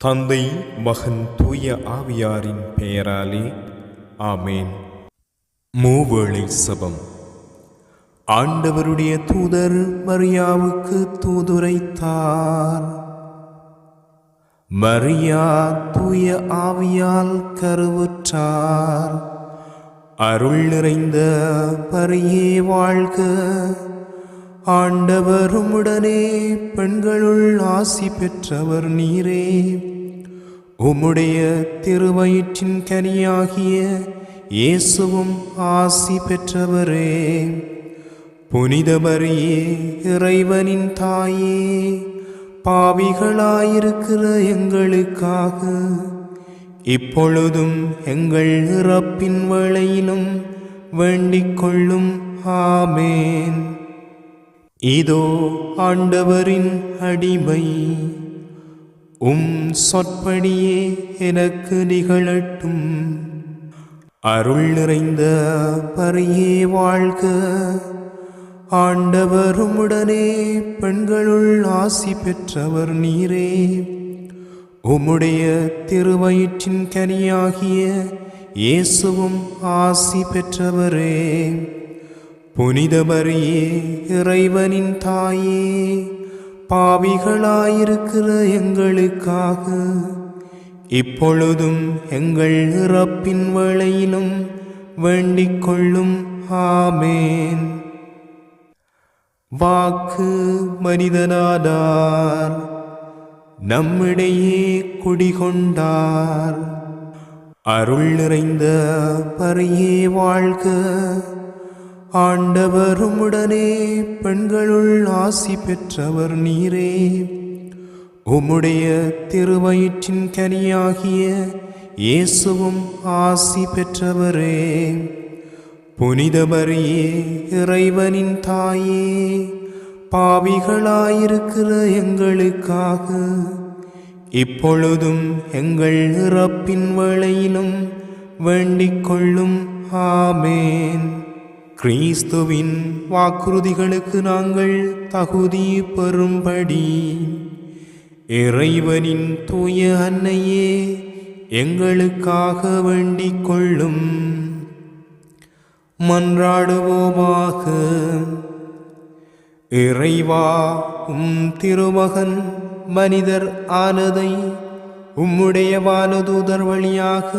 தந்தை, மகன், தூய ஆவியாரின் பெயராலே ஆமேன். மூவேளை செபம். ஆண்டவருடைய தூதர் மரியாவுக்கு தூதுரைத்தார். மரியா தூய ஆவியால் கருவுற்றார். அருள் நிறைந்த மரியே வாழ்க. ஆண்டவர் உம்முடனே, பெண்களுள் ஆசி பெற்றவர் நீரே. உம்முடைய திருவயிற்றின் கனியாகிய இயேசுவும் ஆசி பெற்றவரே. புனித மரியே, இறைவனின் தாயே, பாவிகளாயிருக்கிற எங்களுக்காக இப்பொழுதும் எங்கள் இறப்பின் வேளையிலும் வேண்டிக் கொள்ளும். ஆமேன். இதோ ஆண்டவரின் அடிமை, உம் சொற்படியே எனக்கு நிகழட்டும். அருள் நிறைந்த மரியே வாழ்க. ஆண்டவர் உம்முடனே, பெண்களுள் ஆசி பெற்றவர் நீரே. உம்முடைய திருவயிற்றின் கனியாகிய இயேசுவும் ஆசி பெற்றவரே. புனித மரியே, இறைவனின் தாயே, பாவிகளாயிருக்கிற எங்களுக்காக இப்பொழுதும் எங்கள் இறப்பின் வேளையிலும் வேண்டிக் கொள்ளும். ஆமேன். வாக்கு மனிதனானார், நம்மிடையே குடிகொண்டார். அருள் நிறைந்த மரியே வாழ்க. ஆண்டவர் உம்முடனே, பெண்களுள் ஆசி பெற்றவர் நீரே. உம்முடைய திருவயிற்றின் கனியாகிய இயேசுவும் ஆசி பெற்றவரே. புனித மரியே, இறைவனின் தாயே, பாவிகளாயிருக்கிற எங்களுக்காக இப்பொழுதும் எங்கள் இறப்பின் வேளையிலும் வேண்டிக் கொள்ளும். ஆமேன். கிறிஸ்துவின் வாக்குறுதிகளுக்கு நாங்கள் தகுதி பெறும்படி இறைவனின் தூய அன்னையே, எங்களுக்காக வேண்டிக் கொள்ளும். மன்றாடுவோமாக. இறைவா, உம் திருமகன் மனிதர் ஆனதை உம்முடைய வானதூதர் வழியாக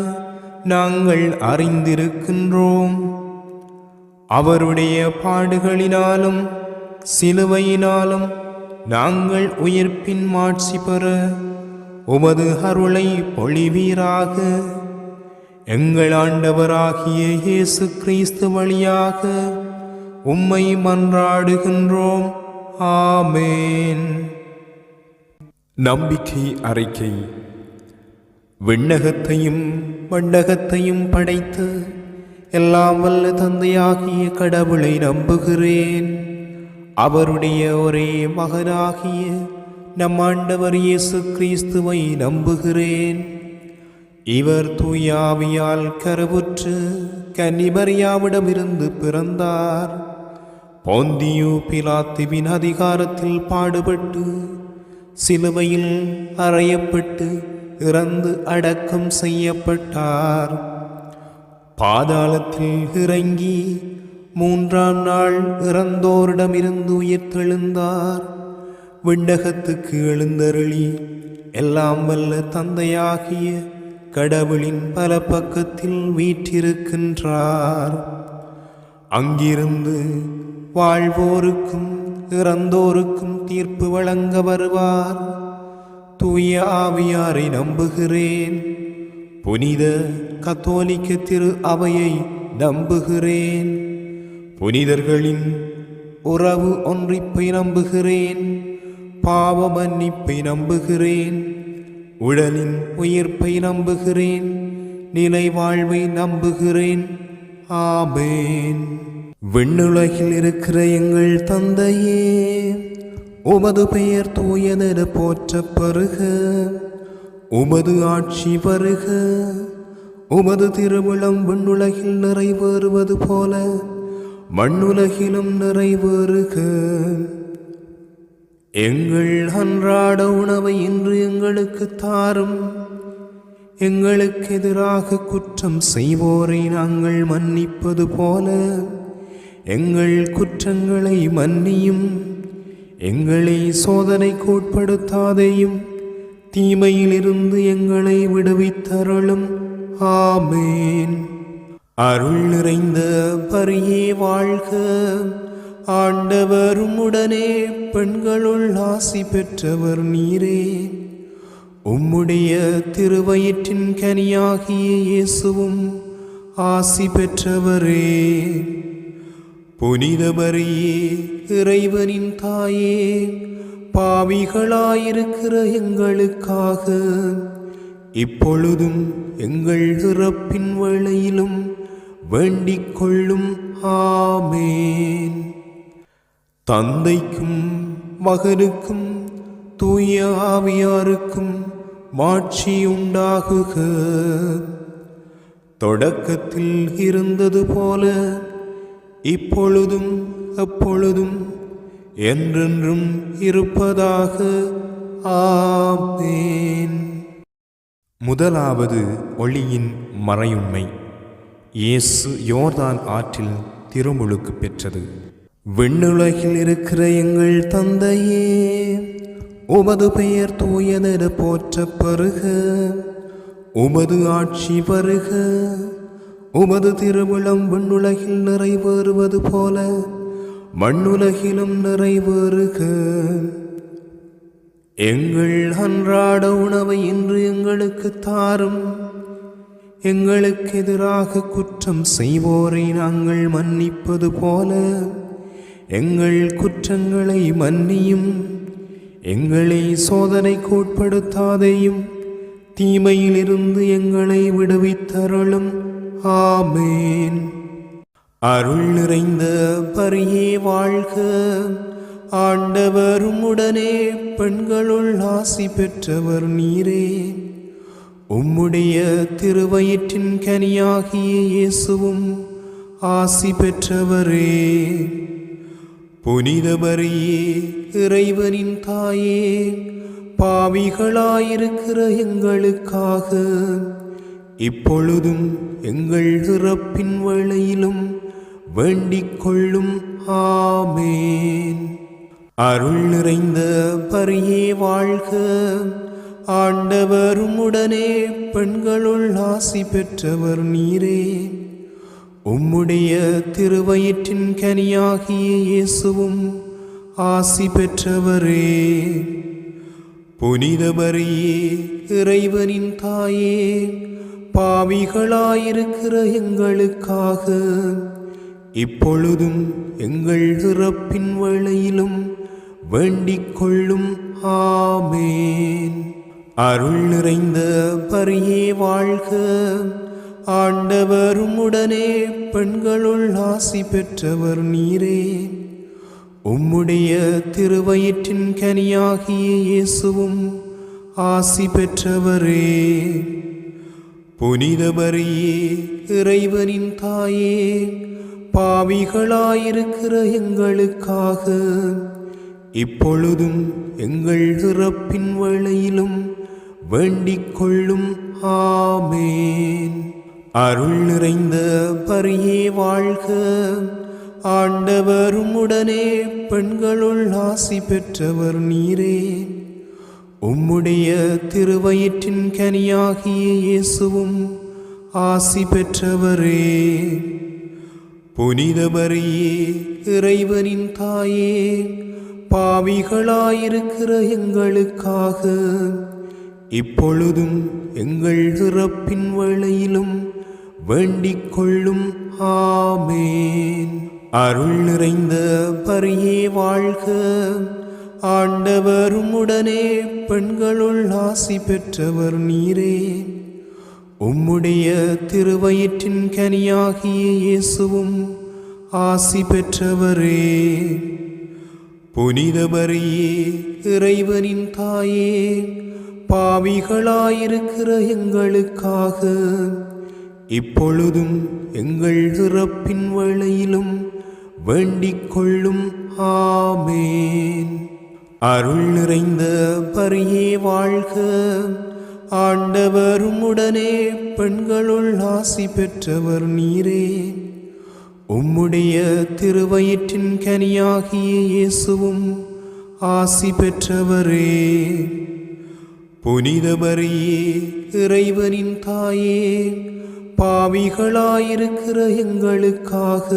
நாங்கள் அறிந்திருக்கின்றோம். அவருடைய பாடுகளினாலும் சிலுவையினாலும் நாங்கள் உயிர்ப்பின் மாட்சி பெற உமது அருளை பொழிவீராக. எங்கள் ஆண்டவராகிய இயேசு கிறிஸ்து வழியாக உம்மை மன்றாடுகின்றோம். ஆமேன். நம்பிக்கை அறிக்கை. விண்ணகத்தையும் மண்ணகத்தையும் படைத்து எல்லாம் வல்ல தந்தையாகிய கடவுளை நம்புகிறேன். அவருடைய ஒரே மகனாகிய நம் ஆண்டவர் இயேசு கிறிஸ்துவை நம்புகிறேன். இவர் தூய ஆவியால் கருவுற்று கன்னிமரியாவிடமிருந்து பிறந்தார். போந்தியு பிலாத்துவின் அதிகாரத்தில் பாடுபட்டு சிலுவையில் அறையப்பட்டு இறந்து அடக்கம் செய்யப்பட்டார். பாதாளத்தில் இறங்கி 3ஆம் நாள் இறந்தோரிடமிருந்து உயிர்த்தெழுந்தார். விண்ணகத்துக்கு எழுந்தருளி எல்லாம் வல்ல தந்தையாகிய கடவுளின் பல பக்கத்தில் வீற்றிருக்கின்றார். அங்கிருந்து வாழ்வோருக்கும் இறந்தோருக்கும் தீர்ப்பு வழங்க வருவார். தூய ஆவியாரை நம்புகிறேன். புனித கத்தோலிக்க திரு அவையை நம்புகிறேன். புனிதர்களின் உறவு ஒன்றிப்பை நம்புகிறேன். பாவ மன்னிப்பை நம்புகிறேன். உடலின் உயிர்ப்பை நம்புகிறேன். நிலை வாழ்வை நம்புகிறேன். ஆமேன். விண்ணுலகில் இருக்கிற எங்கள் தந்தையே, உமது பெயர் தூயதென போற்றப் பெறுக. உமது ஆட்சி வருக. உமது திருவுளம் விண்ணுலகில் நிறைவேறுவது போல மண்ணுலகிலும் நிறைவேறுக. எங்கள் அன்றாட உணவை இன்று எங்களுக்கு தாரும். எங்களுக்கு எதிராக குற்றம் செய்வோரை நாங்கள் மன்னிப்பது போல எங்கள் குற்றங்களை மன்னியும். எங்களை சோதனைக்கு உட்படுத்தாதேயும், தீமையிலிருந்து எங்களை விடுவித்தருளும். ஆமேன். அருள் நிறைந்த பரியே வாழ்க. ஆண்டவர் உம்முடனே, பெண்களுள் ஆசி பெற்றவர் நீரே. உம்முடைய திருவயிற்றின் கனியாகிய இயேசுவும் ஆசி பெற்றவரே. புனித மரியே, இறைவனின் தாயே, பாவிகளாயிருக்கிற எங்களுக்காக இப்பொழுதும் எங்கள் இறப்பின் வேளையிலும் வேண்டிக் கொள்ளும். ஆமேன். தந்தைக்கும் மகனுக்கும் தூய ஆவியாருக்கும் மாட்சி உண்டாகுக. தொடக்கத்தில் இருந்தது போல இப்பொழுதும் எப்பொழுதும் என்றென்றும் இருப்பதாக. ஆமேன். முதலாவது ஒளியின் மறையுண்மை. இயேசு யோர்தான் ஆற்றில் திருமுழுக்கு பெற்றது. விண்ணுலகில் இருக்கிற எங்கள் தந்தையே, உமது பெயர் தூயதென போற்றப் பெறுக. உமது ஆட்சி வருக. உமது திருவுளம் விண்ணுலகில் நிறைவேறுவது போல மண்ணுலகிலும் நிறைவேறுக. எங்கள் அன்றாட உணவை இன்று எங்களுக்கு தாரும். எங்களுக்கு எதிராக குற்றம் செய்வோரை நாங்கள் மன்னிப்பது போல எங்கள் குற்றங்களை மன்னியும். எங்களை சோதனைக்கு உட்படுத்தாதேயும், தீமையிலிருந்து எங்களை விடுவித்தருளும். ஆமேன். அருள் நிறைந்த பரியே வாழ்க. ஆண்டவர் உம்முடனே, பெண்களுள் ஆசி பெற்றவர் நீரே. உம்முடைய திருவயிற்றின் கனியாகிய இயேசுவும் ஆசி பெற்றவரே. புனித மரியே, இறைவனின் தாயே, பாவிகளாயிருக்கிற எங்களுக்காக இப்பொழுதும் எங்கள் இறப்பின் வேளையிலும் வேண்டிக் கொள்ளும். ஆமேன். அருள் நிறைந்த பரியே வாழ்க. ஆண்டவர் உம்முடனே, பெண்களுள் ஆசி பெற்றவர் நீரே. உம்முடைய திருவயிற்றின் கனியாகிய இயேசுவும் ஆசி பெற்றவரே. புனித மரியே, இறைவனின் தாயே, பாவிகளாயிருக்கிற எங்களுக்காக இப்பொழுதும் எங்கள் இறப்பின் வேளையிலும் வேண்டிக் கொள்ளும். ஆமேன். அருள் நிறைந்த பரியே வாழ்க. ஆண்டவர் உம்முடனே, பெண்களுள் ஆசி பெற்றவர் நீரே. உம்முடைய திருவயிற்றின் கனியாகிய இயேசுவும் ஆசி பெற்றவரே. புனித மரியே, இறைவனின் தாயே, பாவிகளாயிருக்கிற எங்களுக்காக இப்பொழுதும் எங்கள் இறப்பின் வேளையிலும் வேண்டிக் கொள்ளும். ஆமேன். அருள் நிறைந்த பரியே வாழ்க. ஆண்டவர் உம்முடனே, பெண்களுள் ஆசி பெற்றவர் நீரே. உம்முடைய திருவயிற்றின் கனியாகிய இயேசுவும் ஆசி பெற்றவரே. புனித மரியே, இறைவனின் தாயே, பாவிகளாயிருக்கிற எங்களுக்காக இப்பொழுதும் எங்கள் இறப்பின் வேளையிலும் வேண்டிக் கொள்ளும். ஆமேன். அருள் நிறைந்த பரியே வாழ்க. ஆண்டவர் உம்முடனே, பெண்களுள் ஆசி பெற்றவர் நீரே. உம்முடைய திருவயிற்றின் கனியாகிய இயேசுவும் ஆசி பெற்றவரே. புனித மரியே, இறைவனின் தாயே, பாவிகளாயிருக்கிற எங்களுக்காக இப்பொழுதும் எங்கள் இறப்பின் வேளையிலும் வேண்டிக் கொள்ளும். ஆமேன். அருள் நிறைந்த மரியே வாழ்க, ஆண்டவர் உம்முடனே பெண்களுள் ஆசி பெற்றவர் நீரே. உம்முடைய திருவயிற்றின் கனியாகிய இயேசுவும் ஆசி பெற்றவரே. புனித மரியே, இறைவனின் தாயே, பாவிகளாயிருக்கிற எங்களுக்காக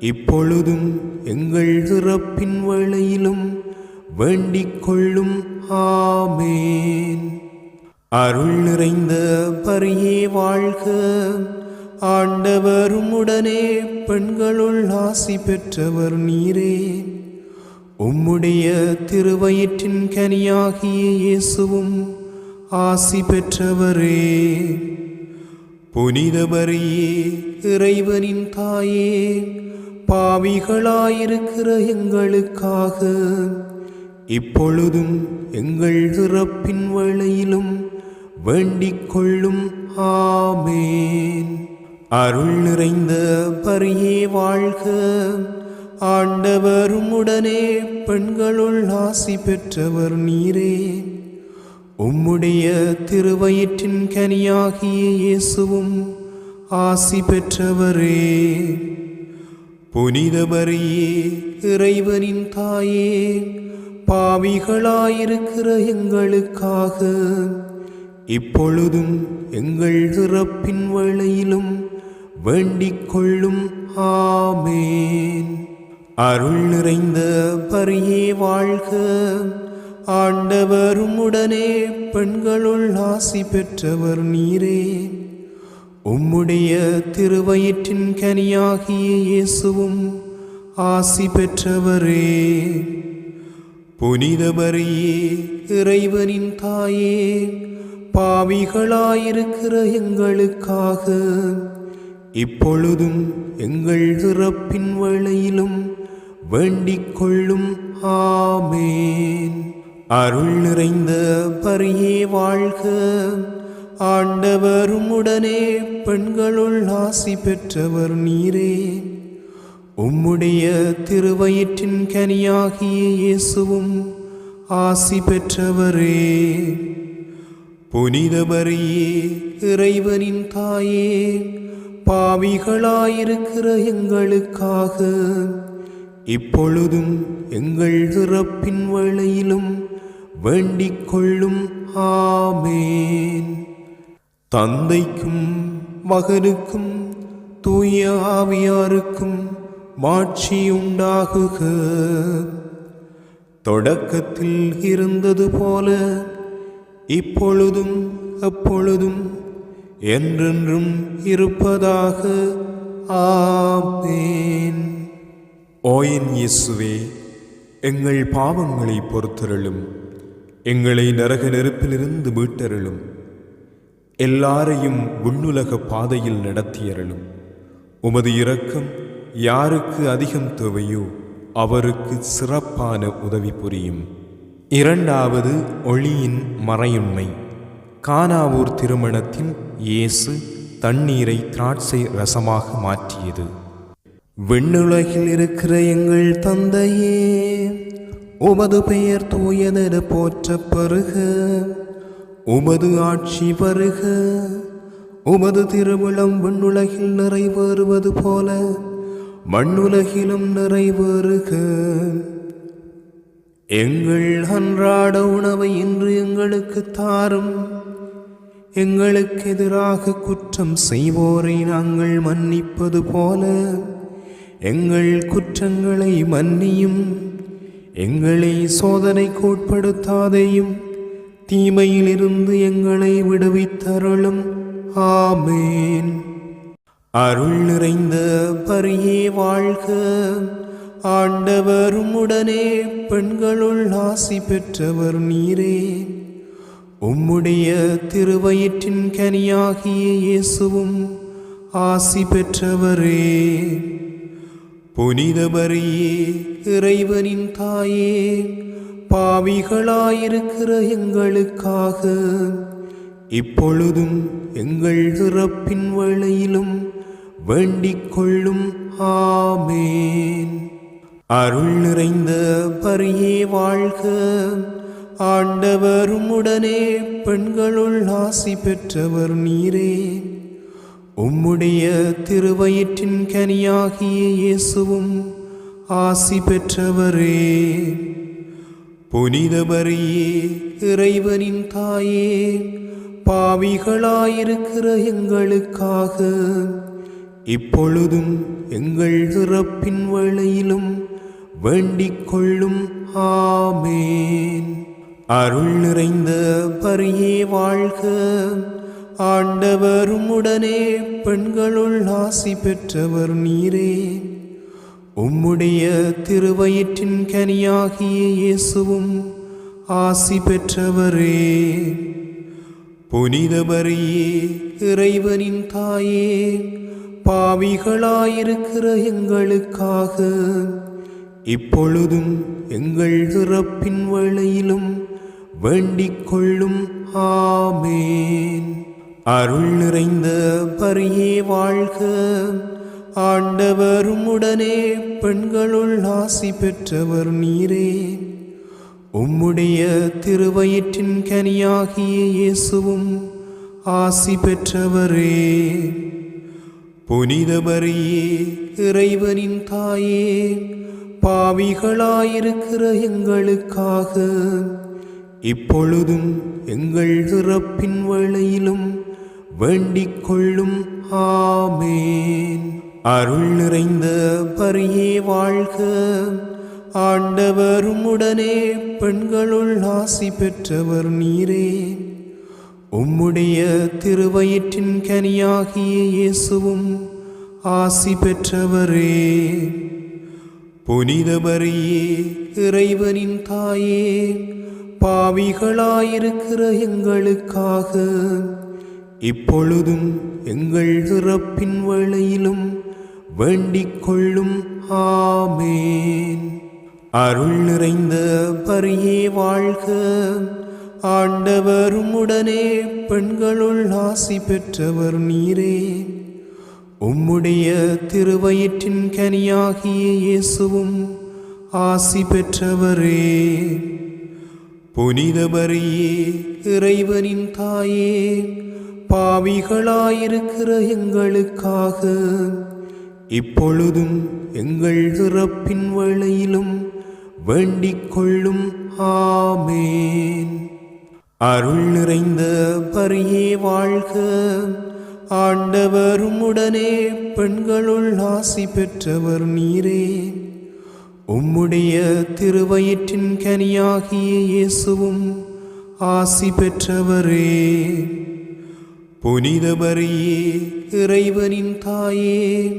இப்பொழுதும் எங்கள் இறப்பின் வேளையிலும் வேண்டிக் கொள்ளும். ஆமேன். அருள் நிறைந்த மரியே வாழ்க, ஆண்டவர் உம்முடனே பெண்களுள் ஆசி பெற்றவர் நீரே. உம்முடைய திருவயிற்றின் கனியாகிய இயேசுவும் ஆசி பெற்றவரே. புனித மரியே, இறைவனின் தாயே, பாவிகளாயிருக்கிற எங்களுக்காக இப்பொழுதும் எங்கள் இறப்பின் வேளையிலும் வேண்டிக் கொள்ளும். ஆமேன். அருள் நிறைந்த மரியே வாழ்க, ஆண்டவர் உம்முடனே பெண்களுள் ஆசி பெற்றவர் நீரே. உம்முடைய திருவயிற்றின் கனியாகிய இயேசுவும் ஆசி பெற்றவரே. புனித மரியே, இறைவனின் தாயே, பாவிகளாயிருக்கிற எங்களுக்காக இப்பொழுதும் எங்கள் இறப்பின் வேளையிலும் வேண்டிக் கொள்ளும். ஆமேன். அருள் நிறைந்த மரியே வாழ்க, ஆண்டவர் உம்முடனே பெண்களுள் ஆசி பெற்றவர் நீரே. உம்முடைய திருவயிற்றின் கனியாகிய இயேசுவும் ஆசி பெற்றவரே. புனித மரியே, இறைவனின் தாயே, பாவிகளாயிருக்கிற எங்களுக்காக இப்பொழுதும் எங்கள் இறப்பின் வேளையிலும் வேண்டிக் கொள்ளும். ஆமேன். அருள் நிறைந்த மரியே வாழ்க, ஆண்டவர் உம்முடனே பெண்களுள் ஆசி பெற்றவர் நீரே. உம்முடைய திருவயிற்றின் கனியாகிய இயேசுவும் ஆசி பெற்றவரே. புனித மரியே, இறைவனின் தாயே, பாவிகளாயிருக்கிற எங்களுக்காக இப்பொழுதும் எங்கள் இறப்பின் வேளையிலும் வேண்டிக் கொள்ளும். ஆமேன். தந்தைக்கும் மகனுக்கும் தூய ஆவியாருக்கும் மாட்சி உண்டாகுக. தொடக்கத்தில் இருந்தது போல இப்பொழுதும் எப்பொழுதும் என்றென்றும் இருப்பதாக. ஆமேன். ஓ என் இயேசுவே, எங்கள் பாவங்களை பொறுத்தருளும், எங்களை நரக நெருப்பிலிருந்து மீட்டருளும், எல்லாரையும் விண்ணுலக பாதையில் நடத்தியருளும். உமது இரக்கம் யாருக்கு அதிகம் தேவையோ அவருக்கு சிறப்பான உதவி புரியும். இரண்டாவது ஒளியின் மறையுண்மை. கானாவூர் திருமணத்தில் இயேசு தண்ணீரை திராட்சை ரசமாக மாற்றியது. விண்ணுலகில் இருக்கிற எங்கள் தந்தையே, உமது பெயர் தூயதென போற்றப் பெறுக. உமது ஆட்சி வருக. உமது திருவிழம் விண்ணுலகில் நிறைவேறுவது போல மண்ணுலகிலும் நிறைவேறுக. எங்கள் அன்றாட உணவை இன்று எங்களுக்கு தாரும். எங்களுக்கு எதிராக குற்றம் செய்வோரை நாங்கள் மன்னிப்பது போல எங்கள் குற்றங்களை மன்னியும். எங்களை சோதனைக்கு உட்படுத்தாதேயும், தீமையிலிருந்து எங்களை விடுவித்தருளும். ஆமேன். அருள் நிறைந்த மரியே வாழ்க, ஆண்டவர் உம்முடனே பெண்களுள் ஆசி பெற்றவர் நீரே. உம்முடைய திருவயிற்றின் கனியாகிய இயேசுவும் ஆசி பெற்றவரே. புனித மரியே, இறைவனின் தாயே, பாவிகளாயிருக்கிற எங்களுக்காக இப்பொழுதும் எங்கள் இறப்பின் வேளையிலும் வேண்டிக் கொள்ளும். ஆமேன். அருள் நிறைந்த பரியே வாழ்க. ஆண்டவர் உம்முடனே பெண்களுள் ஆசி பெற்றவர் நீரே. உம்முடைய திருவயிற்றின் கனியாகிய இயேசுவும் ஆசி பெற்றவரே. புனித மரியே, இறைவனின் தாயே, பாவிகளாயிருக்கிற எங்களுக்காக இப்பொழுதும் எங்கள் இறப்பின் வேளையிலும் வேண்டிக் கொள்ளும். ஆமேன். அருள் நிறைந்த பரியே வாழ்க. ஆண்டவர் உம்முடனே பெண்களுள் ஆசி பெற்றவர் நீரே. உம்முடைய திருவயிற்றின் கனியாகிய இயேசுவும் ஆசி பெற்றவரே. புனித மரியே, இறைவனின் தாயே, பாவிகளாயிருக்கிற எங்களுக்காக இப்பொழுதும் எங்கள் இறப்பின் வேளையிலும் வேண்டிக் கொள்ளும். ஆமேன். அருள் நிறைந்த பரியே வாழ்க. ஆண்டவர் உம்முடனே பெண்களுள் ஆசி பெற்றவர் நீரே. உம்முடைய திருவயிற்றின் கனியாகிய இயேசுவும் ஆசி பெற்றவரே. புனித மரியே, இறைவனின் தாயே, பாவிகளாயிருக்கிற எங்களுக்காக இப்பொழுதும் எங்கள் இறப்பின் வேளையிலும் வேண்டிக் கொள்ளும். ஆமேன். அருள் நிறைந்த பரியே வாழ்க. ஆண்டவர் உம்முடனே பெண்களுள் ஆசி பெற்றவர் நீரே. உம்முடைய திருவயிற்றின் கனியாகிய இயேசுவும் ஆசி பெற்றவரே. புனித மரியே, இறைவனின் தாயே, பாவிகளாயிருக்கிற எங்களுக்காக இப்பொழுதும் எங்கள் இறப்பின் வேளையிலும் வேண்டிக் கொள்ளும். ஆமேன். அருள் நிறைந்த பரியே வாழ்க. ஆண்டவர் உம்முடனே பெண்களுள் ஆசி பெற்றவர் நீரே. உம்முடைய திருவயிற்றின் கனியாகிய இயேசுவும் ஆசி பெற்றவரே. புனித மரியே, இறைவனின் தாயே, பாவிகளாயிருக்கிற எங்களுக்காக இப்பொழுதும் எங்கள் இறப்பின் வேளையிலும் வேண்டிக் கொள்ளும். ஆமேன். அருள் நிறைந்த பரியே வாழ்க. ஆண்டவர் உம்முடனே பெண்களுள் ஆசி பெற்றவர் நீரே. உம்முடைய திருவயிற்றின் கனியாகிய இயேசுவும் ஆசி பெற்றவரே. புனித மரியே, இறைவனின் தாயே,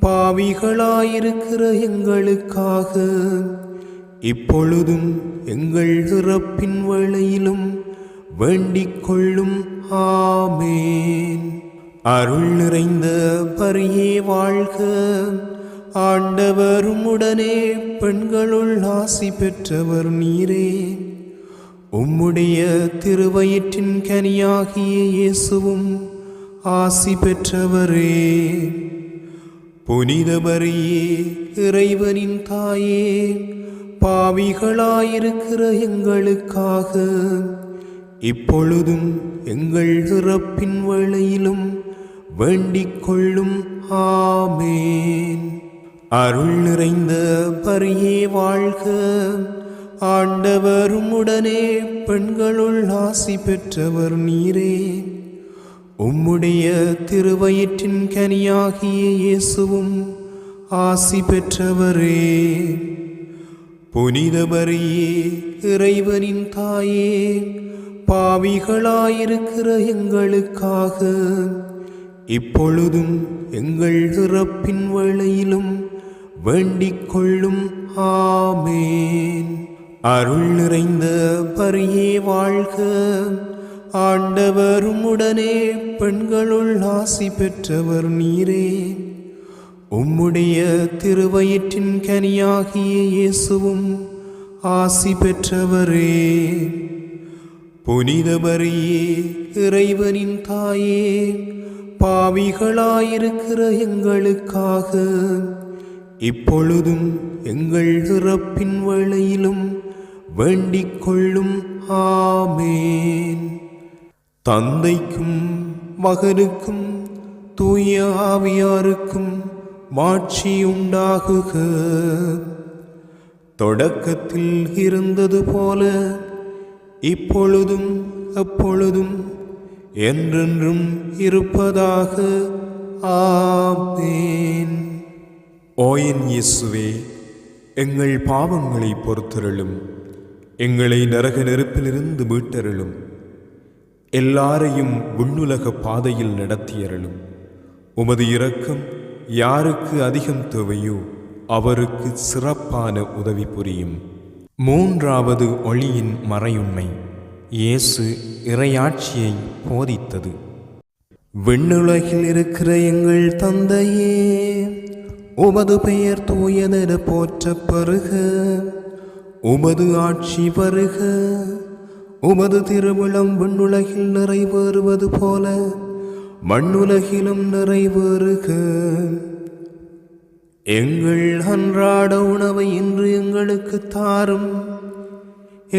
பாவிகளாயிருக்கிற எங்களுக்காக இப்பொழுதும் எங்கள் இறப்பின் வேளையிலும் வேண்டிக் கொள்ளும். ஆமேன். அருள் நிறைந்த பரியே வாழ்க. ஆண்டவர் உம்முடனே பெண்களுள் ஆசி பெற்றவர் நீரே. உம்முடைய திருவயிற்றின் கனியாகிய இயேசுவும் ஆசி பெற்றவரே. புனித மரியே, இறைவனின் தாயே, பாவிகளாயிருக்கிற எங்களுக்காக இப்பொழுதும் எங்கள் இறப்பின் வேளையிலும் வேண்டிக் கொள்ளும். ஆமேன். அருள் நிறைந்த பரியே வாழ்க. ஆண்டவர் உம்முடனே பெண்களுள் ஆசி பெற்றவர் நீரே. உம்முடைய திருவயிற்றின் கனியாகிய இயேசுவும் ஆசி பெற்றவரே. புனித மரியே, இறைவனின் தாயே, பாவிகளாயிருக்கிற எங்களுக்காக இப்பொழுதும் எங்கள் இறப்பின் வேளையிலும் வேண்டிக் கொள்ளும். ஆமேன். அருள் நிறைந்த பரியே வாழ்க. ஆண்டவர் உம்முடனே பெண்களுள் ஆசி பெற்றவர் நீரே. உம்முடைய திருவயிற்றின் கனியாகிய இயேசுவும் ஆசி பெற்றவரே. புனித மரியே, இறைவனின் தாயே, பாவிகளாயிருக்கிற எங்களுக்காக இப்பொழுதும் எங்கள் இறப்பின் வேளையிலும் வேண்டிக் கொள்ளும். ஆமேன். தந்தைக்கும் மகனுக்கும் தூய ஆவியாருக்கும் மாட்சி உண்டாகுக. தொடக்கத்தில் இருந்தது போல இப்பொழுதும் எப்பொழுதும் என்றென்றும் இருப்பதாக. ஆமேன். ஓ என் இயேசுவே, எங்கள் பாவங்களை பொறுத்தருளும், எங்களை நரக நெருப்பிலிருந்து மீட்டருளும், எல்லாரையும் விண்ணுலக பாதையில் நடத்தியருளும். உமது இரக்கம் யாருக்கு அதிகம் தேவையோ அவருக்கு சிறப்பான உதவி புரியும். மூன்றாவது ஒளியின் மறையுண்மை, இயேசு இறையாட்சியை போதித்தது. விண்ணுலகில் இருக்கிற எங்கள் தந்தையே, உமது பெயர் தூயதென போற்றப் பெறுக. உமது ஆட்சி வருக. உமது திருவுளம் விண்ணுலகில் நிறைவேறுவது போல மண்ணுலகிலும் நிறைவேறுக. எங்கள் அன்றாட உணவை இன்று எங்களுக்கு தாரும்.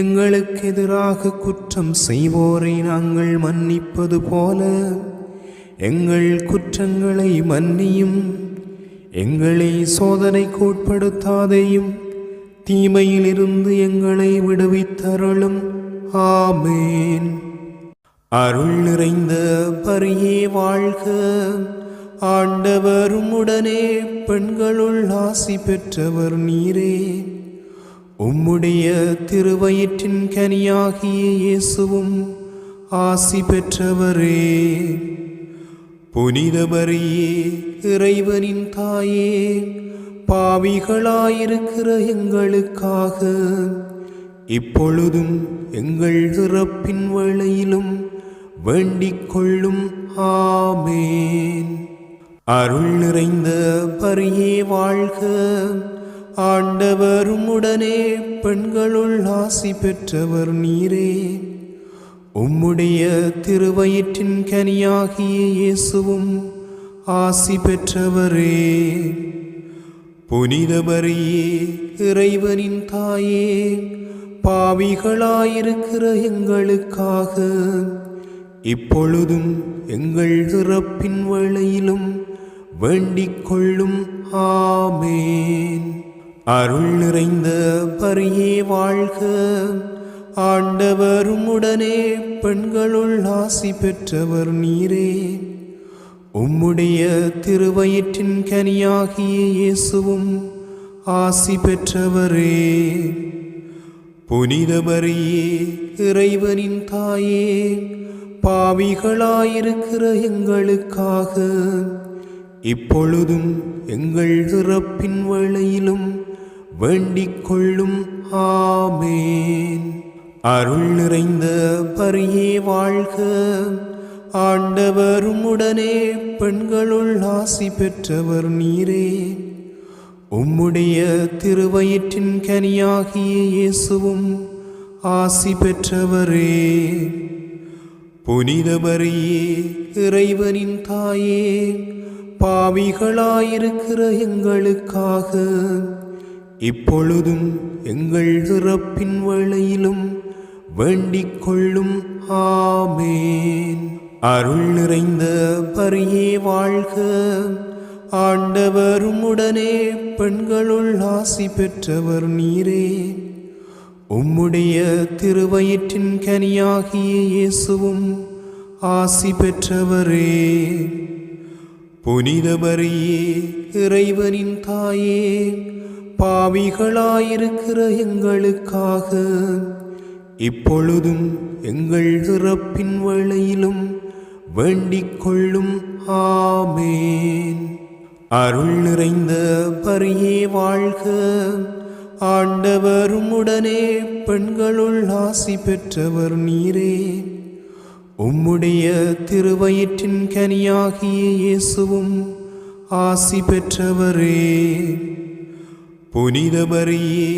எங்களுக்கு எதிராக குற்றம் செய்வோரை நாங்கள் மன்னிப்பது போல எங்கள் குற்றங்களை மன்னியும். எங்களை சோதனைக்கு உட்படுத்தாதேயும், தீமையிலிருந்து எங்களை விடுவித்தருளும். ஆமேன். அருள் நிறைந்த பரியே வாழ்க. ஆண்டவர் உம்முடனே பெண்களுள் ஆசி பெற்றவர் நீரே. உம்முடைய திருவயிற்றின் கனியாகிய இயேசுவும் ஆசி பெற்றவரே. புனித மரியே, இறைவனின் தாயே, பாவிகளாயிருக்கிற எங்களுக்காக இப்பொழுதும் எங்கள் இறப்பின் வேளையிலும் வேண்டிக் கொள்ளும். ஆமேன். அருள் நிறைந்த பரியே வாழ்க. ஆண்டவர் உம்முடனே பெண்களுள் ஆசி பெற்றவர் நீரே. உம்முடைய திருவயிற்றின் கனியாகிய இயேசுவும் ஆசி பெற்றவரே. புனித மரியே, இறைவனின் தாயே, பாவிகளாயிருக்கிற எங்களுக்காக இப்பொழுதும் எங்கள் இறப்பின் வேளையிலும் வேண்டிக் கொள்ளும். ஆமேன். அருள் நிறைந்த பரியே வாழ்க. ஆண்டவர் உம்முடனே பெண்களுள் ஆசி பெற்றவர் நீரே. உம்முடைய திருவயிற்றின் கனியாகிய இயேசுவும் ஆசி பெற்றவரே. புனித மரியே, இறைவனின் தாயே, பாவிகளாயிருக்கிற எங்களுக்காக இப்பொழுதும் எங்கள் இறப்பின் வேளையிலும் வேண்டிக் கொள்ளும். ஆமேன். அருள் நிறைந்த பரியே வாழ்க. ஆண்டவர் உம்முடனே பெண்களுள் ஆசி பெற்றவர் நீரே. உம்முடைய திருவயிற்றின் கனியாகிய இயேசுவும் ஆசி பெற்றவரே. புனித மரியே, இறைவனின் தாயே, பாவிகளாயிருக்கிற எங்களுக்காக இப்பொழுதும் எங்கள் இறப்பின் வேளையிலும் வேண்டிக் கொள்ளும். ஆமேன். அருள் நிறைந்த பரியே வாழ்க. ஆண்டவர் உம்முடனே பெண்களுள் ஆசி பெற்றவர் நீரே. உம்முடைய திருவயிற்றின் கனியாகிய இயேசுவும் ஆசி பெற்றவரே. புனித மரியே, இறைவனின் தாயே, பாவிகளாயிருக்கிற எங்களுக்காக இப்பொழுதும் எங்கள் இறப்பின் வேளையிலும் வேண்டிக் கொள்ளும். ஆமேன். அருள் நிறைந்த பரியே வாழ்க. ஆண்டவர் உம்முடனே பெண்களுள் ஆசி பெற்றவர் நீரே. உம்முடைய திருவயிற்றின் கனியாகிய இயேசுவும் ஆசி பெற்றவரே. புனித மரியே,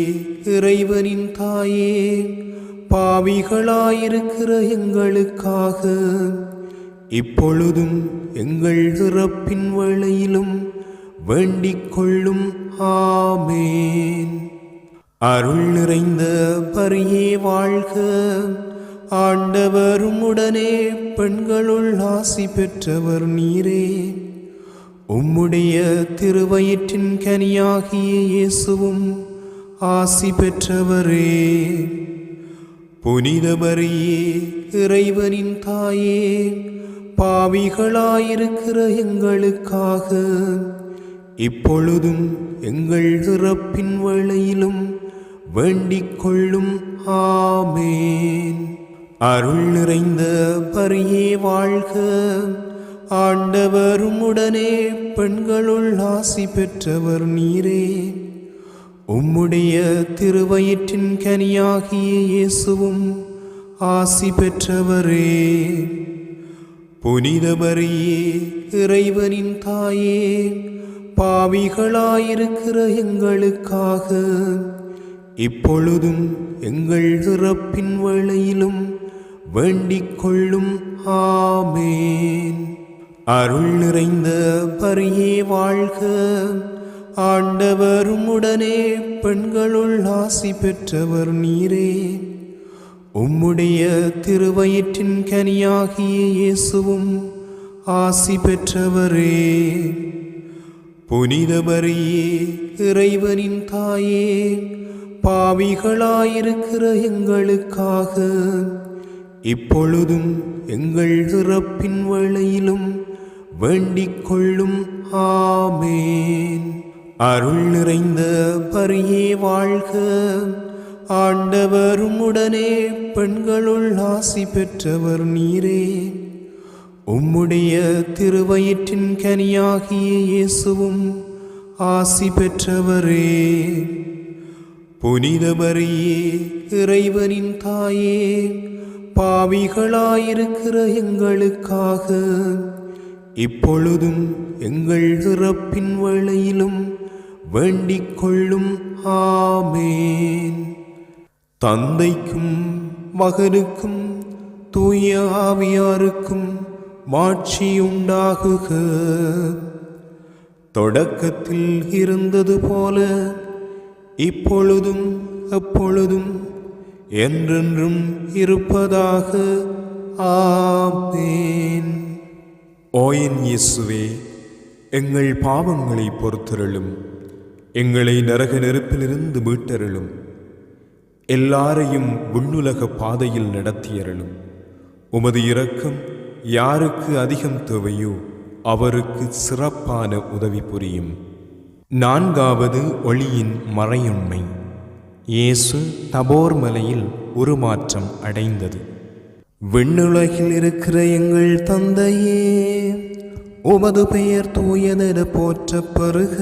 இறைவனின் தாயே, பாவிகளாயிருக்கிற எங்களுக்காக இப்பொழுதும் எங்கள் இறப்பின் வேளையிலும் வேண்டிக் கொள்ளும். ஆமேன். அருள் நிறைந்த மரியே வாழ்க, ஆண்டவர் உம்முடனே பெண்களுள் ஆசி பெற்றவர் நீரே. உம்முடைய திருவயிற்றின் கனியாகிய இயேசுவும் ஆசி பெற்றவரே. புனித மரியே, இறைவனின் தாயே, பாவிகளாயிருக்கிற எங்களுக்காக இப்பொழுதும் எங்கள் இறப்பின் வேளையிலும் வேண்டிக் கொள்ளும். ஆமேன். அருள் நிறைந்த மரியே வாழ்க, ஆண்டவர் உம்முடனே பெண்களுள் ஆசி பெற்றவர் நீரே. உம்முடைய திருவயிற்றின் கனியாகிய இயேசுவும் ஆசி பெற்றவரே. புனித மரியே, இறைவனின் தாயே, பாவிகளாயிருக்கிற எங்களுக்காக இப்பொழுதும் எங்கள் இறப்பின் வேளையிலும் வேண்டிக் கொள்ளும். ஆமேன். அருள் நிறைந்த மரியே வாழ்க, ஆண்டவர் உம்முடனே பெண்களுள் ஆசி பெற்றவர் நீரே. உம்முடைய திருவயிற்றின் கனியாகிய இயேசுவும் ஆசி பெற்றவரே. புனித மரியே, இறைவனின் தாயே, பாவிகளாயிருக்கிற எங்களுக்காக இப்பொழுதும் எங்கள் இறப்பின் வேளையிலும் வேண்டிக் கொள்ளும். ஆமேன். அருள் நிறைந்த மரியே வாழ்க, ஆண்டவர் உம்முடனே பெண்களுள் ஆசி பெற்றவர் நீரே. உம்முடைய திருவயிற்றின் கனியாகிய இயேசுவும் ஆசி பெற்றவரே. புனித மரியே, இறைவனின் தாயே, பாவிகளாயிருக்கிற எங்களுக்காக இப்பொழுதும் எங்கள் இறப்பின் வேளையிலும் வேண்டிக் கொள்ளும். ஆமேன். தந்தைக்கும் மகனுக்கும் தூய ஆவியாருக்கும் மாட்சி உண்டாகுக. தொடக்கத்தில் இருந்தது போல இப்பொழுதும் எப்பொழுதும் என்றென்றும் இருப்பதாக. ஆமேன். ஓ என் இயேசுவே, எங்கள் பாவங்களை பொறுத்தருளும், எங்களை நரக நெருப்பிலிருந்து மீட்டருளும், எல்லாரையும் விண்ணுலக பாதையில் நடத்தியருளும். உமது இரக்கம் யாருக்கு அதிகம் தேவையோ அவருக்கு சிறப்பான உதவி புரியும். 4வது ஒளியின் மறையுண்மை. இயேசு தபோர் மலையில் உருமாற்றம் அடைந்தது. விண்ணுலகில் இருக்கிற எங்கள் தந்தையே, உமது பெயர் தூயதென போற்றப் பெறுக.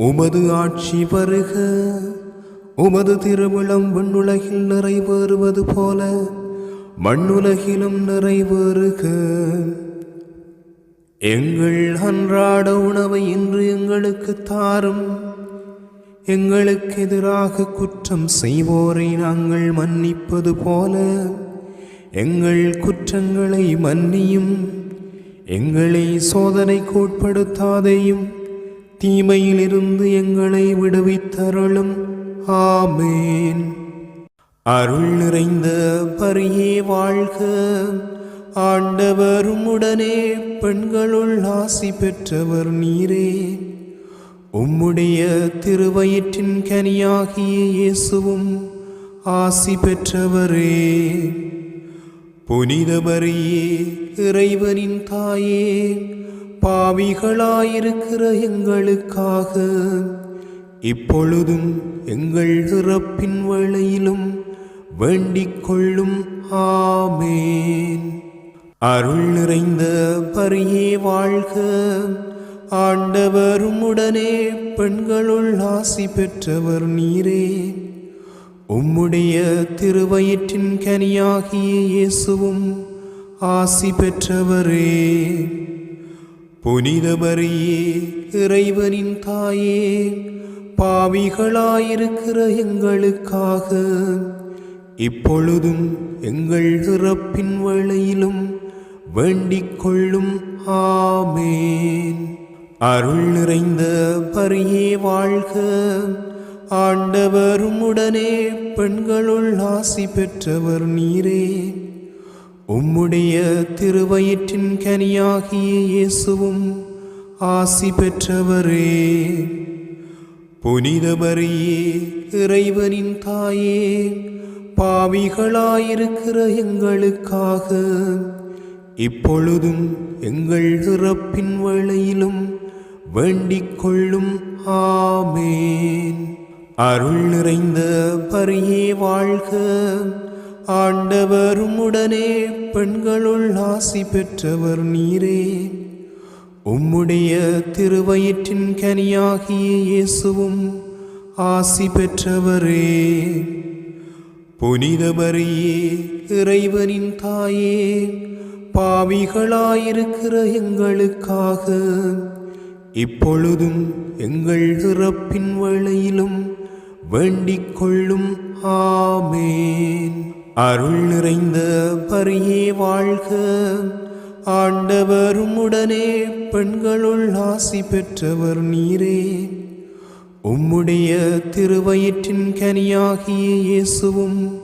உமது ஆட்சி வருக. உமது திருவிழம் விண்ணுலகில் நிறைவேறுவது போல மண்ணுலகிலும் நிறைவேறுக. எங்கள் அன்றாட உணவை இன்று எங்களுக்கு தாரும். எங்களுக்கு எதிராக குற்றம் செய்வோரை நாங்கள் மன்னிப்பது போல எங்கள் குற்றங்களை மன்னியும். எங்களை சோதனைக்கு உட்படுத்தாதேயும், தீமையிலிருந்து எங்களை விடுவித்தருளும். ஆமேன். அருள் நிறைந்த மரியே வாழ்க, ஆண்டவர் உம்முடனே பெண்களுள் ஆசி பெற்றவர் நீரே. உம்முடைய திருவயிற்றின் கனியாகிய இயேசுவும் ஆசி பெற்றவரே. புனித மரியே, இறைவனின் தாயே, பாவிகளாயிருக்கிற எங்களுக்காக இப்பொழுதும் எங்கள் இறப்பின் வேளையிலும் வேண்டிக் கொள்ளும். ஆமேன். அருள் நிறைந்த மரியே வாழ்க, ஆண்டவர் உம்முடனே பெண்களுள் ஆசி பெற்றவர் நீரே. உம்முடைய திருவயிற்றின் கனியாகிய இயேசுவும் ஆசி பெற்றவரே. புனித மரியே, இறைவனின் தாயே, பாவிகளாயிருக்கிற எங்களுக்காக இப்பொழுதும் எங்கள் இறப்பின் வேளையிலும் வேண்டிக் கொள்ளும். ஆமேன். அருள் நிறைந்த பரியே வாழ்க. ஆண்டவர் உம்முடனே பெண்களுள் ஆசி பெற்றவர் நீரே. உம்முடைய திருவயிற்றின் கனியாகிய இயேசுவும் ஆசி பெற்றவரே. புனித மரியே, இறைவனின் தாயே, பாவிகளாயிருக்கிற எங்களுக்காக இப்பொழுதும் எங்கள் இறப்பின் வேளையிலும் வேண்டிக் கொள்ளும். ஆமேன். அருள் நிறைந்த பரியே வாழ்க. ஆண்டவர் உம்முடனே பெண்களுள் ஆசி பெற்றவர் நீரே. உம்முடைய திருவயிற்றின் கனியாகிய இயேசுவும் ஆசி பெற்றவரே. புனித மரியே, இறைவனின் தாயே, பாவிகளாயிருக்கிற எங்களுக்காக இப்பொழுதும் எங்கள் இறப்பின் வேளையிலும் வேண்டிக் கொள்ளும். ஆமேன். அருள் நிறைந்த பரியே வாழ்க. ஆண்டவர் உம்முடனே பெண்களுள் ஆசி பெற்றவர் நீரே. உம்முடைய திருவயிற்றின் கனியாகிய இயேசுவும்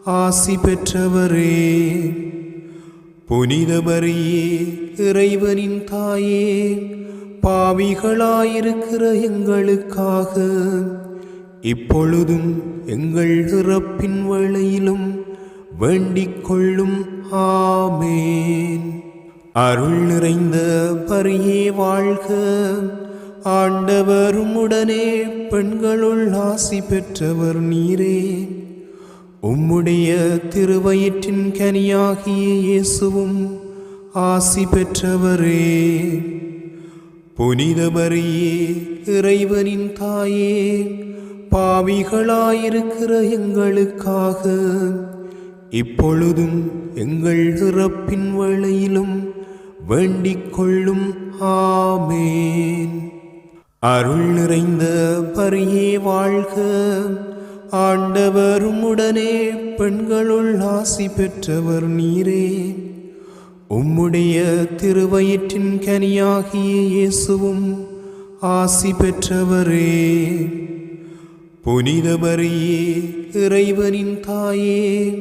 ஆசி பெற்றவரே. புனித மரியே, இறைவனின் தாயே, பாவிகளாயிருக்கிற எங்களுக்காக இப்பொழுதும் எங்கள் இறப்பின் வேளையிலும் வேண்டிக் கொள்ளும். ஆமேன். அருள் நிறைந்த பரியே வாழ்க. ஆண்டவர் உம்முடனே பெண்களுள் ஆசி பெற்றவர் நீரே. உம்முடைய திருவயிற்றின் கனியாகிய இயேசுவும் ஆசி பெற்றவரே. புனித மரியே, இறைவனின் தாயே, பாவிகளாயிருக்கிற எங்களுக்காக இப்பொழுதும் எங்கள் இறப்பின் வேளையிலும் வேண்டிக் கொள்ளும். ஆமேன். அருள் நிறைந்த பரியே வாழ்க. ஆண்டவர் உம்முடனே பெண்களுள் ஆசி பெற்றவர் நீரே. உம்முடைய திருவயிற்றின் கனியாகிய இயேசுவும் ஆசி பெற்றவரே. புனித மரியே, இறைவனின் தாயே,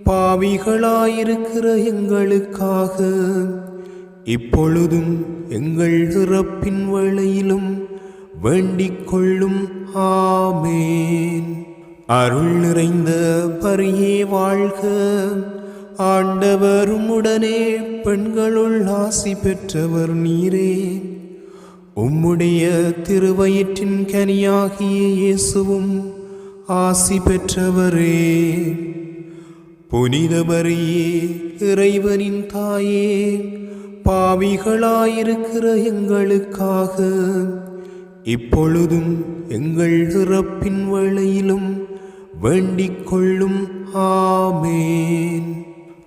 பாவிகளாயிருக்கிற எங்களுக்காக இப்பொழுதும் எங்கள் இறப்பின் வேளையிலும் வேண்டிக் கொள்ளும். ஆமேன். அருள் நிறைந்த பரியே வாழ்க. ஆண்டவர் உம்முடனே பெண்களுள் ஆசி பெற்றவர் நீரே. உம்முடைய திருவயிற்றின் கனியாகிய இயேசுவும் ஆசி பெற்றவரே. புனித மரியே, இறைவனின் தாயே, பாவிகளாயிருக்கிற எங்களுக்காக இப்பொழுதும் எங்கள் இறப்பின் வேளையிலும் வேண்டிக் கொள்ளும். ஆமேன்.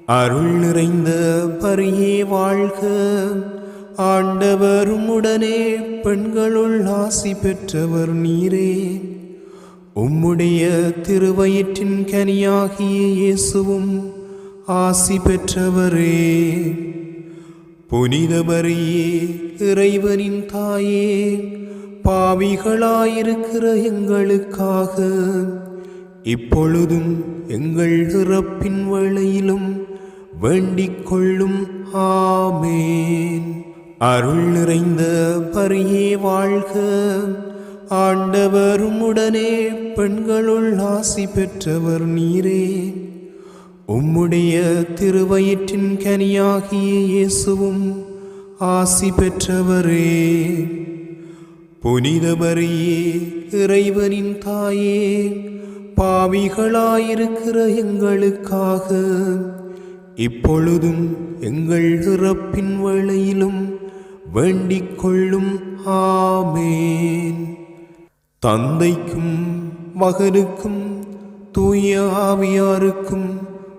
அருள் நிறைந்த பரியே வாழ்க. ஆண்டவர் உம்முடனே பெண்களுள் ஆசி பெற்றவர் நீரே. உம்முடைய திருவயிற்றின் கனியாகிய இயேசுவும் ஆசி பெற்றவரே. புனித மரியே, இறைவனின் தாயே, பாவிகளாயிருக்கிற எங்களுக்காக இப்பொழுதும் எங்கள் இறப்பின் வேளையிலும் வேண்டிக் கொள்ளும். ஆமேன். அருள் நிறைந்த பரியே வாழ்க. ஆண்டவர் உம்முடனே பெண்களுள் ஆசி பெற்றவர் நீரே. உம்முடைய திருவயிற்றின் கனியாகிய இயேசுவும் ஆசி பெற்றவரே. புனித மரியே, இறைவனின் தாயே, பாவிகளாயிருக்கிற எங்களுக்காக இப்பொழுதும் எங்கள் இறப்பின் வேளையிலும் வேண்டிக் கொள்ளும். ஆமேன். தந்தைக்கும் மகனுக்கும் தூய ஆவியாருக்கும்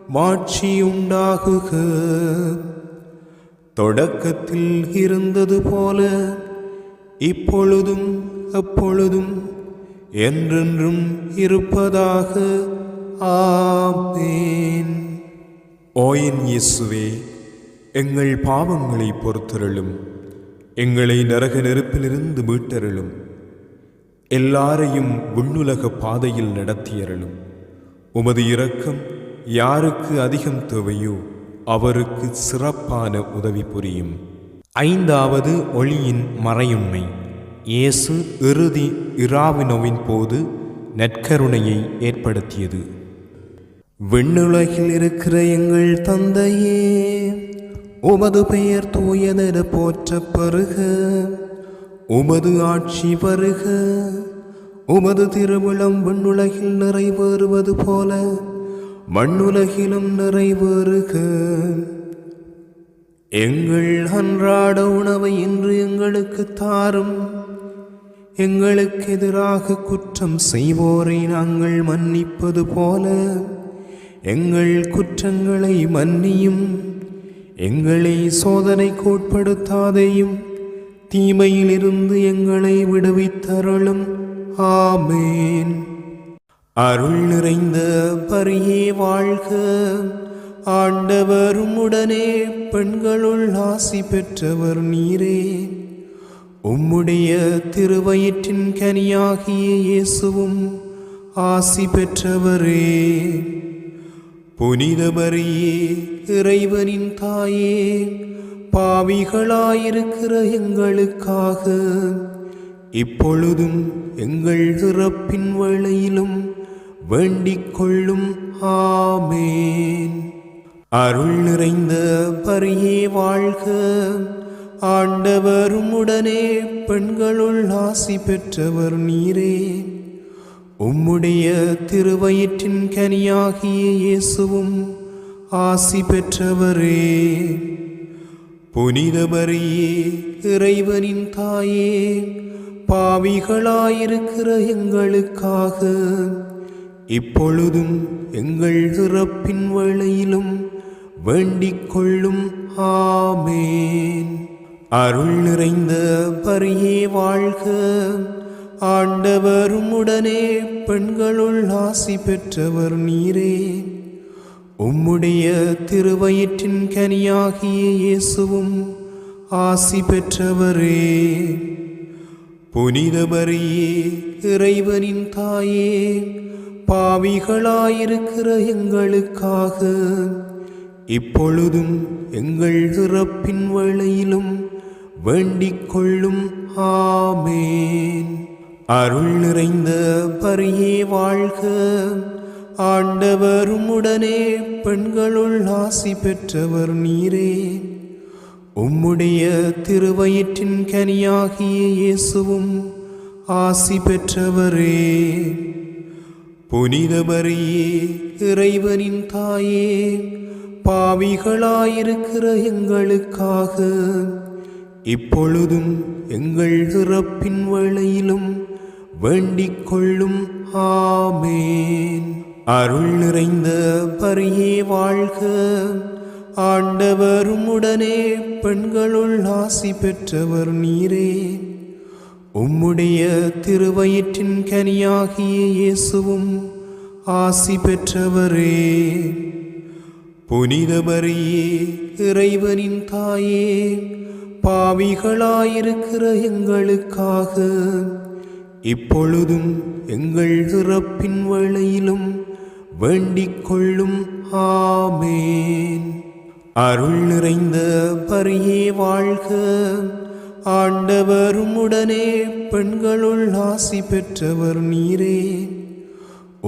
மாட்சி உண்டாகுக. தொடக்கத்தில் இருந்தது போல இப்பொழுதும் எப்பொழுதும் என்றென்றும் இருப்பதாக. ஆமேன். ஓ என் இயேசுவே, எங்கள் பாவங்களை பொறுத்தருளும், எங்களை நரக நெருப்பிலிருந்து மீட்டருளும். எல்லாரையும் விண்ணுலக பாதையில் நடத்தியருளும். உமது இரக்கம் யாருக்கு அதிகம் தேவையோ அவருக்கு சிறப்பான உதவி புரியும். 5வது ஒளியின் மறையுண்மை. இயேசு இறுதி இராவினோவின் போது நற்கருணையை ஏற்படுத்தியது. விண்ணுலகில் இருக்கிற எங்கள் தந்தையே, உமது பெயர் தூயதென போற்றப் பெறுக. உமது ஆட்சி வருக. உமது திருவிழம் விண்ணுலகில் நிறைவேறுவது போல மண்ணுலகிலும் நிறைவேறுக. எங்கள் அன்றாட உணவை இன்று எங்களுக்கு தாரும். எங்களுக்கு எதிராக குற்றம் செய்வோரை நாங்கள் மன்னிப்பது போல எங்கள் குற்றங்களை மன்னியும். எங்களை சோதனைக்கு உட்படுத்தாதேயும், தீமையிலிருந்து எங்களை விடுவித்தருளும். ஆமேன். அருள் நிறைந்த பரியே வாழ்க. ஆண்டவர் உம்முடனே, பெண்களுள் ஆசி பெற்றவர் நீரே. உம்முடைய திருவயிற்றின் கனியாகிய இயேசுவும் ஆசி பெற்றவரே. புனித மரியே, இறைவனின் தாயே, பாவிகளாயிருக்கிற எங்களுக்காக இப்பொழுதும் எங்கள் இறப்பின் வேளையிலும் வேண்டிக் கொள்ளும். ஆமேன். அருள் நிறைந்த பரியே வாழ்க. ஆண்டவர் உம்முடனே, பெண்களுள் ஆசி பெற்றவர் நீரே. உம்முடைய திருவயிற்றின் கனியாகிய இயேசுவும் ஆசி பெற்றவரே. புனித மரியே, இறைவனின் தாயே, பாவிகளாயிருக்கிற எங்களுக்காக இப்பொழுதும் எங்கள் இறப்பின் வேளையிலும் வேண்டிக் கொள்ளும். ஆமேன். அருள் நிறைந்த பரியே வாழ்க. ஆண்டவர் உம்முடனே, பெண்களுள் ஆசி பெற்றவர் நீரே. உம்முடைய திருவயிற்றின் கனியாகிய இயேசுவும் ஆசி பெற்றவரே. புனித மரியே, இறைவனின் தாயே, பாவிகளாயிருக்கிற எங்களுக்காக இப்பொழுதும் எங்கள் இறப்பின் வேளையிலும் வேண்டிக் கொள்ளும். ஆமேன். அருள் நிறைந்த பரியே வாழ்க. ஆண்டவர் உம்முடனே, பெண்களுள் ஆசி பெற்றவர் நீரே. உம்முடைய திருவயிற்றின் கனியாகிய இயேசுவும் ஆசி பெற்றவரே. புனித மரியே, இறைவனின் தாயே, பாவிகளாயிருக்கிற எங்களுக்காக இப்பொழுதும் எங்கள் இறப்பின் வேளையிலும் வேண்டிக் கொள்ளும். ஆமேன். அருள் நிறைந்த பரியே வாழ்க. ஆண்டவர் உம்முடனே, பெண்களுள் ஆசி பெற்றவர் நீரே. உம்முடைய திருவயிற்றின் கனியாகிய இயேசுவும் ஆசி பெற்றவரே. புனித மரியே, இறைவனின் தாயே, பாவிகளாயிருக்கிற எங்களுக்காக இப்பொழுதும் எங்கள் இறப்பின் வேளையிலும் வேண்டிக் கொள்ளும். ஆமேன். அருள் நிறைந்த பரியே வாழ்க. ஆண்டவர் உம்முடனே, பெண்களுள் ஆசி பெற்றவர் நீரே.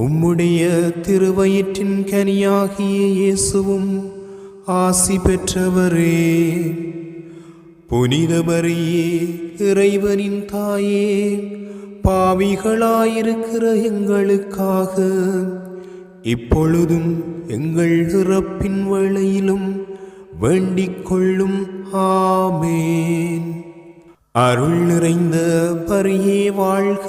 உம்முடைய திருவயிற்றின் கனியாகிய இயேசுவும் ஆசி பெற்றவரே. புனித மரியே, இறைவனின் தாயே, பாவிகளாயிருக்கிற எங்களுக்காக இப்பொழுதும் எங்கள் இறப்பின் வேளையிலும் வேண்டிக் கொள்ளும். ஆமேன். அருள் நிறைந்த பரியே வாழ்க.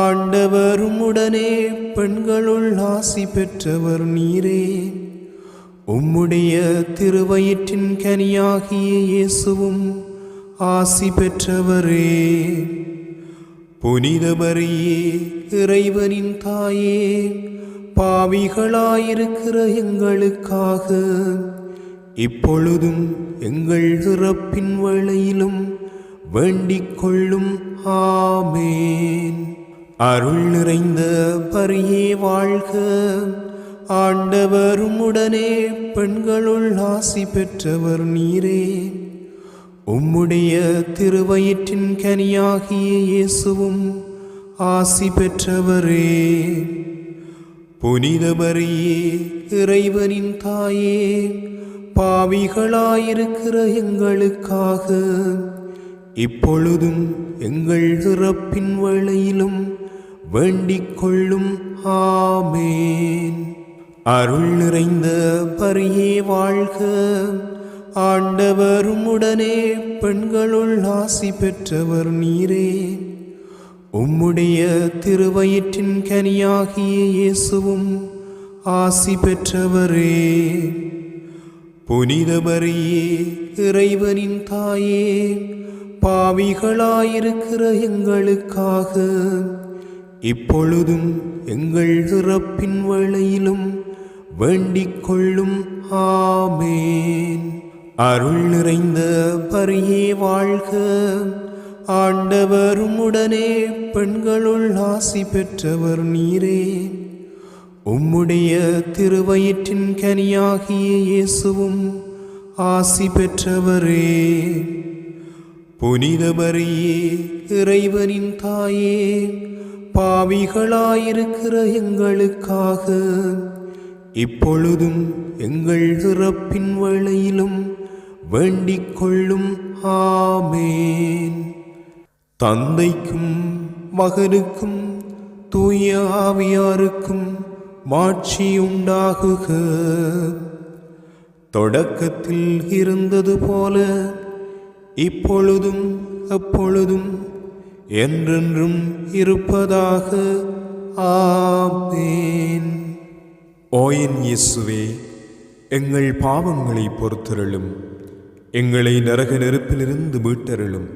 ஆண்டவர் உம்முடனே, பெண்களுள் ஆசி பெற்றவர் நீரே. உம்முடைய திருவயிற்றின் கனியாகிய இயேசுவும் ஆசி பெற்றவரே. புனித மரியே, இறைவனின் தாயே, பாவிகளாயிருக்கிற எங்களுக்காக இப்பொழுதும் எங்கள் இறப்பின் வேளையிலும் வேண்டிக் கொள்ளும். ஆமேன். அருள் நிறைந்த பரியே வாழ்க, ஆண்டவரும் உடனே பெண்களுள் ஆசி பெற்றவர் நீரே. உம்முடைய திருவயிற்றின் கனியாகிய இயேசுவும் ஆசி பெற்றவரே. புனித மரியே, இறைவனின் தாயே, பாவிகளாயிருக்கிற எங்களுக்காக இப்பொழுதும் எங்கள் இறப்பின் வேளையிலும் வேண்டிக் கொள்ளும். ஆமேன். அருள் நிறைந்த பரியே வாழ்க, ஆண்டவரும் உடனே பெண்களுள் ஆசி பெற்றவர் நீரே. உம்முடைய திருவயிற்றின் கனியாகிய இயேசுவும் ஆசி பெற்றவரே. புனித மரியே, இறைவனின் தாயே, பாவிகளாயிருக்கிற எங்களுக்காக இப்பொழுதும் எங்கள் இறப்பின் வேளையிலும் வேண்டிக் கொள்ளும். ஆமேன். அருள் நிறைந்த பரியே வாழ்க, ஆண்டவரும் உடனே பெண்களுள் ஆசி பெற்றவர் நீரே. உம்முடைய திருவயிற்றின் கனியாகிய இயேசுவும் ஆசி பெற்றவரே. புனித மரியே, இறைவனின் தாயே, பாவிகளாயிருக்கிற எங்களுக்காக இப்பொழுதும் எங்கள் இறப்பின் வேளையிலும் வேண்டிக் கொள்ளும். ஆமேன். தந்தைக்கும் மகனுக்கும் தூய ஆவியாருக்கும் மாட்சி உண்டாகுக. தொடக்கத்தில் இருந்தது போல இப்பொழுதும் எப்பொழுதும் என்றென்றும் இருப்பதாக. ஆமேன். ஓ என் இயேசுவே, எங்கள் பாவங்களை பொறுத்தருளும், எங்களை நரக நெருப்பிலிருந்து மீட்டருளும்,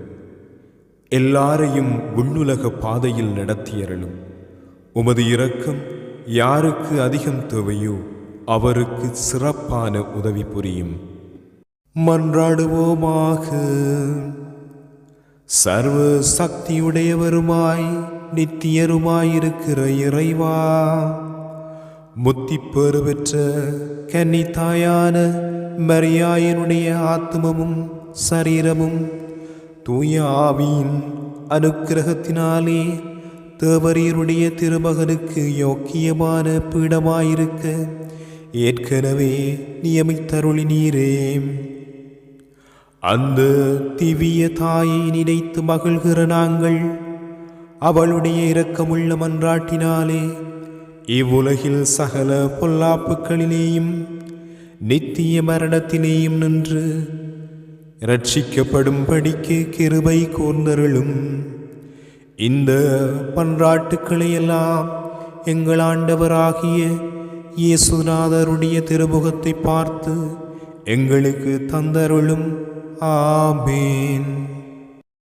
எல்லாரையும் விண்ணுலக பாதையில் நடத்தியருளும். உமது இரக்கம் யாருக்கு அதிகம் தேவையோ அவருக்கு சிறப்பான உதவி புரியும். மன்றாடுவோமாக. சர்வ சக்தியுடையவருமாய் நித்தியருமாயிருக்கிற இறைவா, முத்திப்பேறு பெற்ற கன்னித்தாயான மரியாயினுடைய ஆத்மமும் சரீரமும் தூய ஆவியின் அனுக்கிரகத்தினாலே தேவரீருடைய திருமகனுக்கு யோக்கியமான பீடமாயிருக்க ஏற்கனவே நியமித்தருளினீரே. அந்த திவ்ய தாயை நினைத்து மகிழ்கிற நாங்கள் அவளுடைய இரக்கமுள்ள மன்றாட்டினாலே இவ்வுலகில் சகல பொல்லாப்புக்களிலேயும் நித்திய மரணத்திலேயும் நின்று இரட்சிக்கப்படும்படிக்கு கிருபை கூர்ந்தருளும். இந்த பன்றாட்டுக்களையெல்லாம் எங்கள் ஆண்டவராகிய இயேசுநாதருடைய திருமுகத்தை பார்த்து எங்களுக்கு தந்தருளும். ஆமேன்.